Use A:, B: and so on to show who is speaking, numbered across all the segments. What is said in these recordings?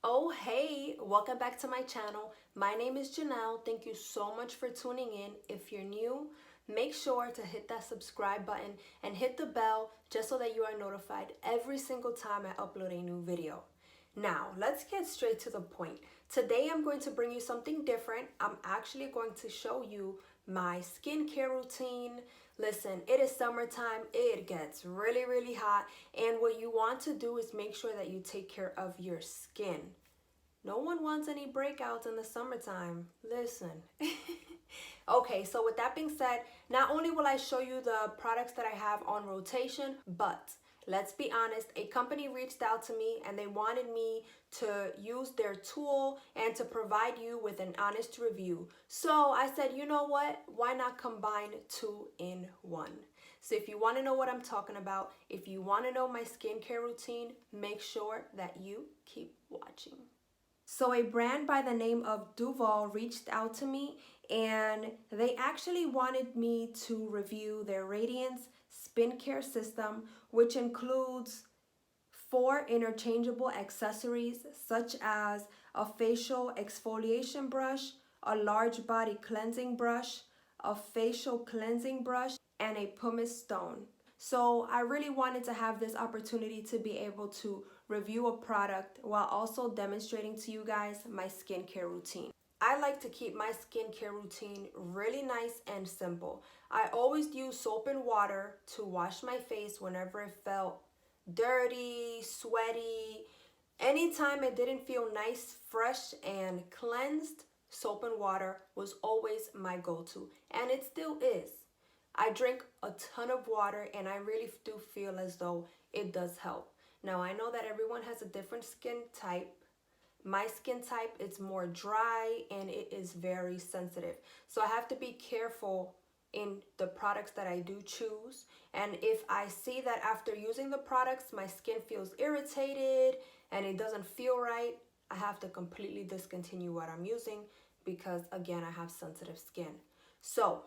A: Oh, hey, welcome back to my channel. My name is Janelle. Thank you so much for tuning in. If you're new, make sure to hit that subscribe button and hit the bell just so that you are notified every single time I upload a new video. Now, let's get straight to the point. Today, I'm going to bring you something different. I'm actually going to show you my skincare routine. Listen, it is summertime, it gets really hot, and what you want to do is make sure that you take care of your skin. No one wants any breakouts in the summertime. Listen. Okay, so with that being said, not only will I show you the products that I have on rotation, but let's be honest, a company reached out to me and they wanted me to use their tool and to provide you with an honest review. So I said, you know what? Why not combine two in one? So if you want to know what I'm talking about, if you want to know my skincare routine, make sure that you keep watching. So a brand by the name of Duvolle reached out to me and they actually wanted me to review their Radiance Spin Care System, which includes 4 interchangeable accessories such as a facial exfoliation brush, a large body cleansing brush, a facial cleansing brush, and a pumice stone. So I really wanted to have this opportunity to be able to review a product while also demonstrating to you guys my skincare routine. I like to keep my skincare routine really nice and simple. I always use soap and water to wash my face whenever it felt dirty, sweaty. Anytime it didn't feel nice, fresh, and cleansed, soap and water was always my go-to, and it still is. I drink a ton of water and I really do feel as though it does help. Now, I know that everyone has a different skin type. My skin type is more dry and it is very sensitive. So I have to be careful in the products that I do choose. And if I see that after using the products, my skin feels irritated and it doesn't feel right, I have to completely discontinue what I'm using because, again, I have sensitive skin. So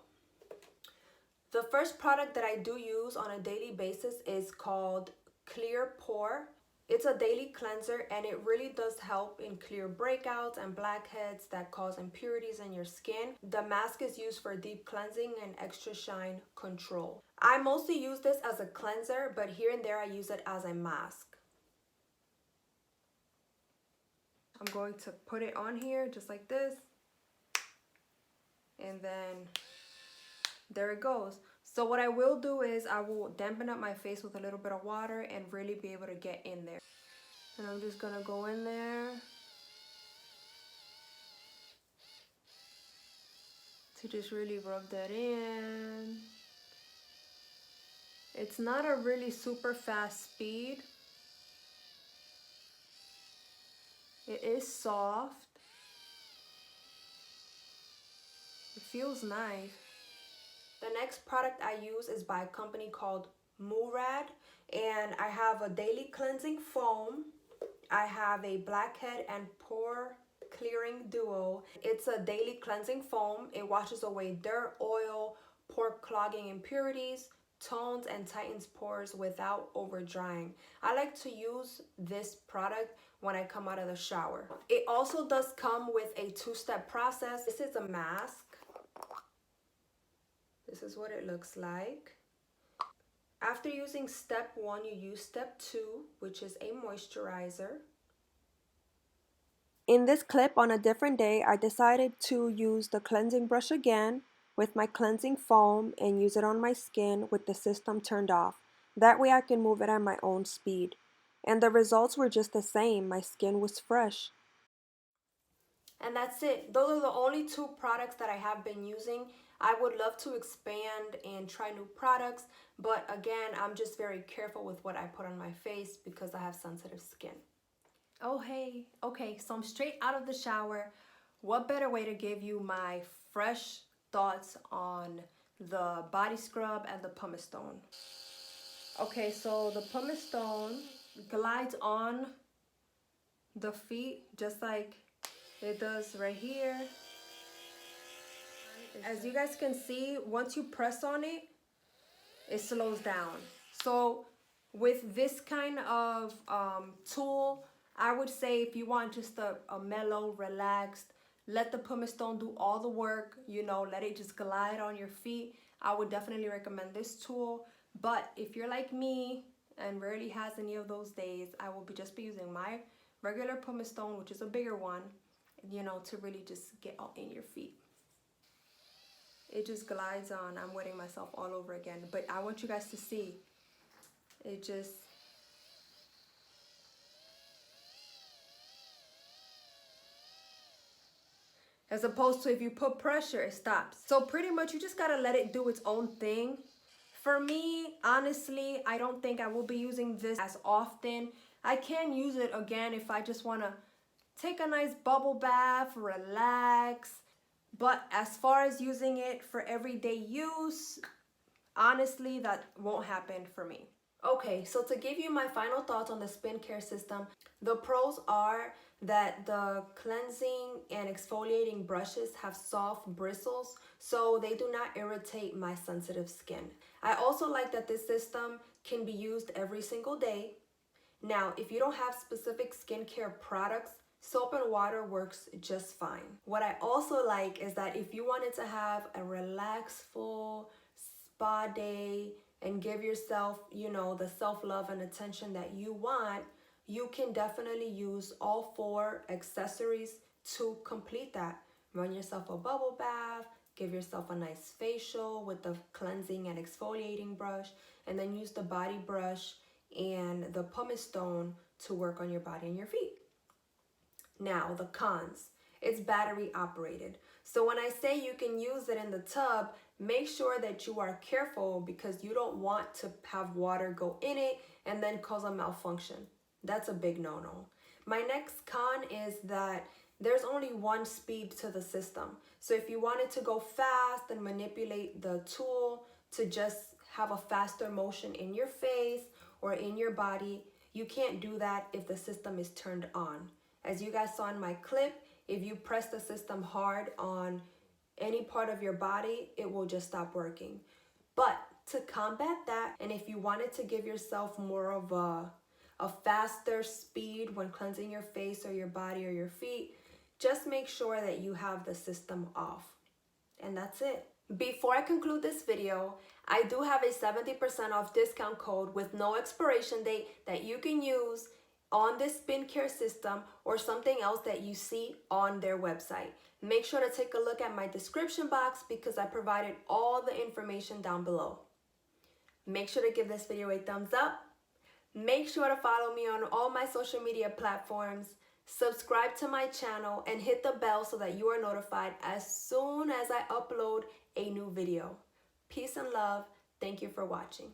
A: the first product that I do use on a daily basis is called Clear Pore. It's a daily cleanser and it really does help in clear breakouts and blackheads that cause impurities in your skin. The mask is used for deep cleansing and extra shine control. I mostly use this as a cleanser, but here and there I use it as a mask. I'm going to put it on here just like this. And then there it goes. So what I will do is I will dampen up my face with a little bit of water and really be able to get in there. And I'm just gonna go in there to just really rub that in. It's not a really super fast speed. It is soft. It feels nice. The next product I use is by a company called Murad, and I have a daily cleansing foam. I have a blackhead and pore clearing duo. It's a daily cleansing foam. It washes away dirt, oil, pore clogging impurities, tones and tightens pores without over drying. I like to use this product when I come out of the shower. It also does come with a 2-step process. This is a mask. This is what it looks like. After using step 1, you use step 2, which is a moisturizer. In this clip, on a different day, I decided to use the cleansing brush again with my cleansing foam and use it on my skin with the system turned off. That way I can move it at my own speed. And the results were just the same. My skin was fresh. And that's it. Those are the only 2 products that I have been using. I would love to expand and try new products, but again, I'm just very careful with what I put on my face because I have sensitive skin. Oh, hey. Okay, so I'm straight out of the shower. What better way to give you my fresh thoughts on the body scrub and the pumice stone? Okay, so the pumice stone glides on the feet just like it does right here. As you guys can see, once you press on it, it slows down. So with this kind of tool, I would say if you want just a mellow, relaxed, let the pumice stone do all the work, you know, let it just glide on your feet, I would definitely recommend this tool. But if you're like me and rarely has any of those days, I will just be using my regular pumice stone, which is a bigger one, you know, to really just get all in your feet. It just glides on. I'm wetting myself all over again, but I want you guys to see. It just, as opposed to if you put pressure, it stops. So pretty much you just gotta let it do its own thing. For me, honestly, I don't think I will be using this as often. I can use it again if I just wanna take a nice bubble bath, relax. But as far as using it for everyday use, honestly, that won't happen for me. Okay, so to give you my final thoughts on the Spin Care System, the pros are that the cleansing and exfoliating brushes have soft bristles, so they do not irritate my sensitive skin. I also like that this system can be used every single day. Now, if you don't have specific skincare products, soap and water works just fine. What I also like is that if you wanted to have a relaxful spa day and give yourself, you know, the self-love and attention that you want, you can definitely use all 4 accessories to complete that. Run yourself a bubble bath, give yourself a nice facial with the cleansing and exfoliating brush, and then use the body brush and the pumice stone to work on your body and your feet. Now, the cons. It's battery operated. So when I say you can use it in the tub, make sure that you are careful because you don't want to have water go in it and then cause a malfunction. That's a big no-no. My next con is that there's only one speed to the system. So if you wanted to go fast and manipulate the tool to just have a faster motion in your face or in your body, you can't do that if the system is turned on. As you guys saw in my clip, if you press the system hard on any part of your body, it will just stop working. But to combat that, and if you wanted to give yourself more of a faster speed when cleansing your face or your body or your feet, just make sure that you have the system off. And that's it. Before I conclude this video, I do have a 70% off discount code with no expiration date that you can use on this Spin Care System or something else that you see on their website. Make sure to take a look at my description box because I provided all the information down below. Make sure to give this video a thumbs up. Make sure to follow me on all my social media platforms. Subscribe to my channel and hit the bell so that you are notified as soon as I upload a new video. Peace and love. Thank you for watching.